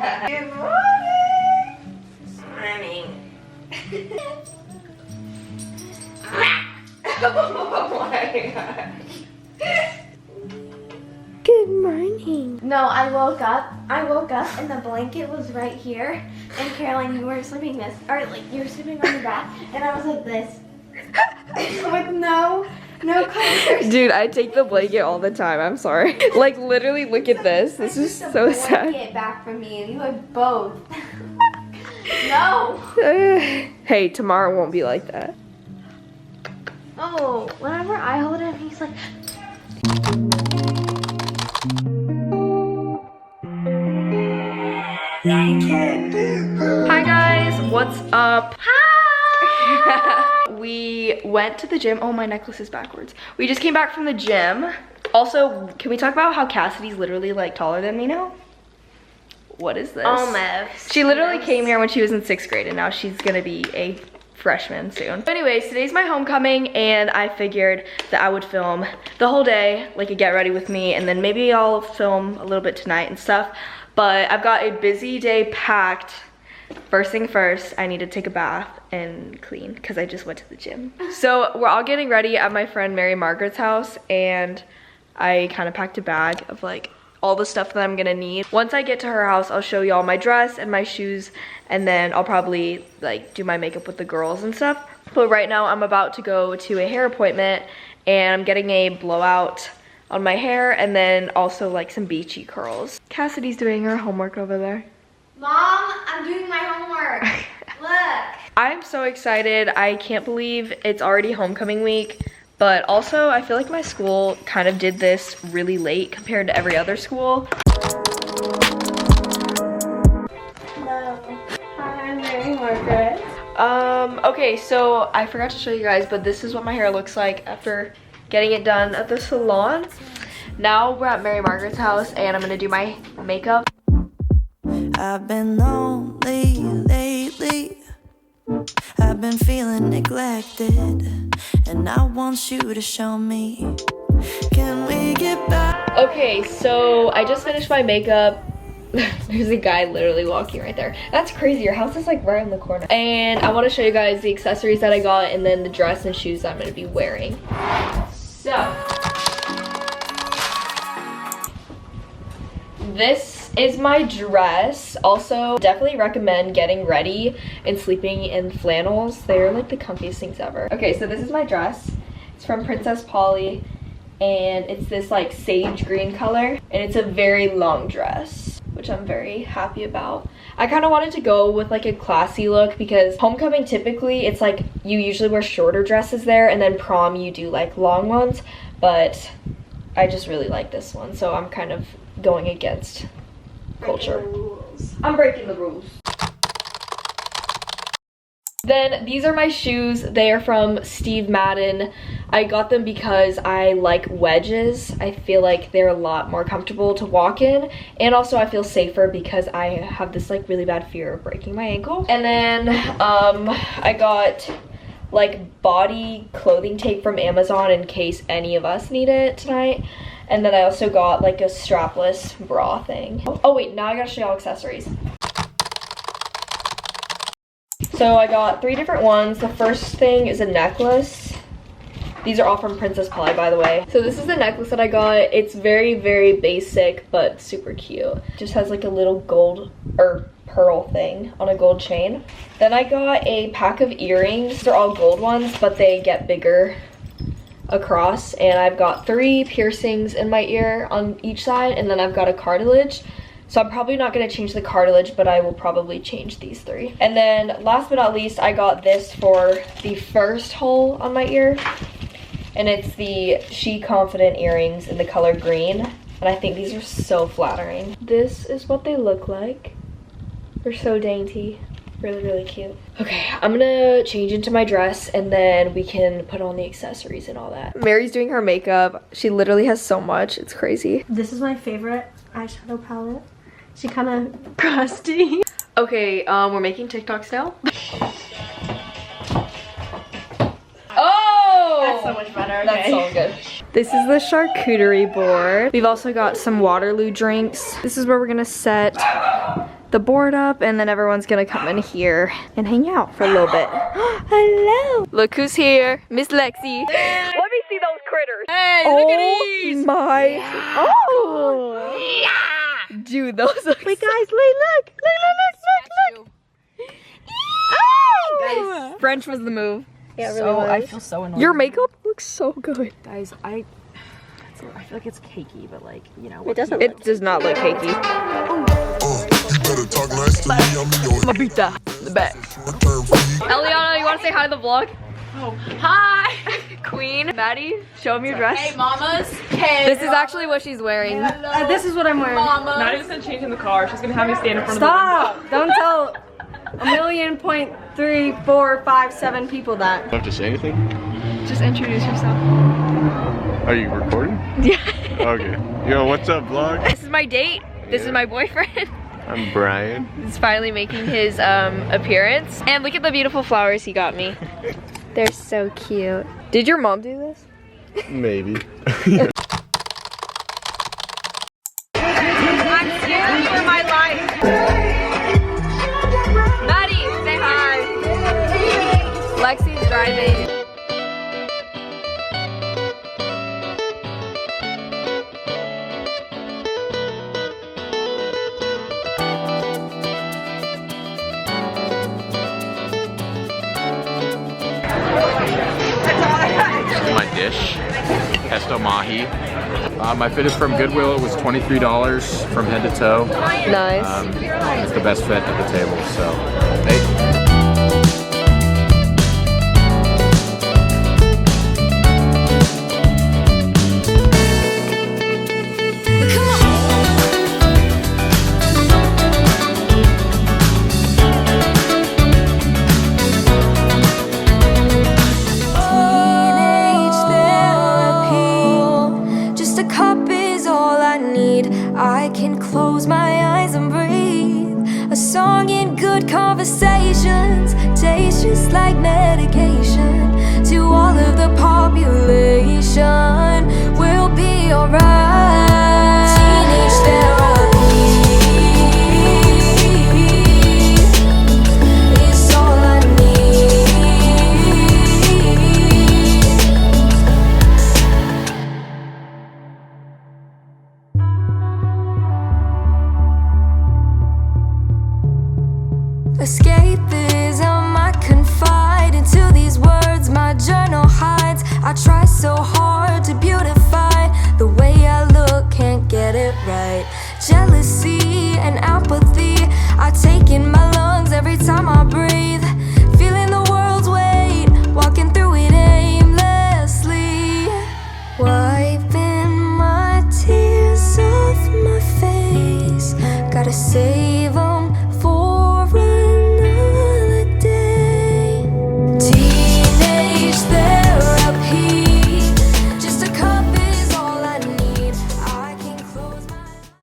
Good morning. Morning. Oh my gosh. Good morning. No, I woke up and the blanket was right here. And Caroline, you were sleeping this, or like you were sleeping on your back, and I was like this. With no covers. Dude, I take the blanket all the time. I'm sorry. Like literally, look at this. This is so sad. Get back from me, and you had both. No. Hey, tomorrow won't be like that. Oh, whenever I hold him, he's like. Hi guys, what's up? Hi. We went to the gym. Oh, my necklace is backwards. We just came back from the gym. Also, can we talk about how Cassidy's literally like taller than me now? What is this? Almost. She literally came here when she was in 6th grade and now she's gonna be a freshman soon. But anyways, today's my homecoming and I figured that I would film the whole day, like a get ready with me, and then maybe I'll film a little bit tonight and stuff. But I've got a busy day packed. First thing first, I need to take a bath and clean because I just went to the gym. So we're all getting ready at my friend Mary Margaret's house, and I kind of packed a bag of like all the stuff that I'm gonna need. Once I get to her house, I'll show y'all my dress and my shoes, and then I'll probably like do my makeup with the girls and stuff. But right now I'm about to go to a hair appointment and I'm getting a blowout on my hair and then also like some beachy curls. Cassidy's doing her homework over there. Mom, I'm doing my homework. Look. I'm so excited. I can't believe it's already homecoming week. But also, I feel like my school kind of did this really late compared to every other school. Hello. Hi, I'm Mary Margaret. Okay, so I forgot to show you guys, but this is what my hair looks like after getting it done at the salon. Now we're at Mary Margaret's house and I'm gonna do my makeup. I've been lonely lately. I've been feeling neglected, and I want you to show me. Can we get back? Okay, so I just finished my makeup. There's a guy literally walking right there. That's crazy. Your house is like right in the corner. And I want to show you guys the accessories that I got and then the dress and shoes that I'm going to be wearing. So, this is my dress. Also, definitely recommend getting ready and sleeping in flannels. They're like the comfiest things ever. Okay, so this is my dress. It's from Princess Polly and it's this like sage green color and it's a very long dress, which I'm very happy about. I kind of wanted to go with like a classy look because homecoming typically it's like you usually wear shorter dresses there and then prom you do like long ones, but I just really like this one, so I'm kind of going against culture. I'm breaking the rules. Then these are my shoes. They are from Steve Madden. I got them because I like wedges. I feel like they're a lot more comfortable to walk in, and also I feel safer because I have this like really bad fear of breaking my ankle. And then I got like body clothing tape from Amazon in case any of us need it tonight. And then I also got like a strapless bra thing. Oh wait, now I gotta show y'all accessories. So I got 3 different ones. The first thing is a necklace. These are all from Princess Polly, by the way. So this is the necklace that I got. It's very, very basic, but super cute. It just has like a little gold or pearl thing on a gold chain. Then I got a pack of earrings. They're all gold ones, but they get bigger across, and I've got 3 piercings in my ear on each side, and then I've got a cartilage. So I'm probably not going to change the cartilage, but I will probably change these 3. And then last but not least, I got this for the first hole on my ear, and it's the She Confident earrings in the color green, and I think these are so flattering. This is what they look like. They're so dainty. Really, really cute. Okay, I'm gonna change into my dress and then we can put on the accessories and all that. Mary's doing her makeup. She literally has so much. It's crazy. This is my favorite eyeshadow palette. She kind of crusty. Okay, we're making TikToks now. Oh! That's so much better. Okay. That's so good. This is the charcuterie board. We've also got some Waterloo drinks. This is where we're gonna set the board up, and then everyone's gonna come in here and hang out for a little bit. Hello! Look who's here, Miss Lexi. Let me see those critters. Hey, look at these! My, oh! Yeah! Dude, those look. Wait, guys, look! Look! Oh! Guys, French was the move. Yeah, really So was. I feel so annoyed. Your makeup looks so good. Guys, I feel like it's cakey, but like, you know. It doesn't. It does not look cakey. You better talk nice to me. I'm in your Mabita, the best. short-term fee. Eliana, you want to say hi to the vlog? Oh, hi! Queen, Maddie, show them your dress. Hey, mamas. Hey. This is actually what she's wearing. This is what I'm wearing. Maddie's gonna change in the car. She's gonna have me stand in front Stop! Don't tell 1,000,345,7 people that. Do I have to say anything? Just introduce yourself. Are you recording? Yeah. Okay. Yo, what's up, vlog? This is my date. This is my boyfriend. I'm Brian. He's finally making his appearance. And look at the beautiful flowers he got me. They're so cute. Did your mom do this? Maybe. I'm scared for my life. Maddie, say hi. Lexi's driving. This is my dish, pesto mahi. My fit is from Goodwill. It was $23 from head to toe. Nice. It's the best fit at the table, so. Hey. I can close my eyes and breathe. A song in good conversations tastes just like medication. To all of the population, we'll be alright. Teenage therapy is all I escapism, I confide into these words my journal hides. I try so hard to beautify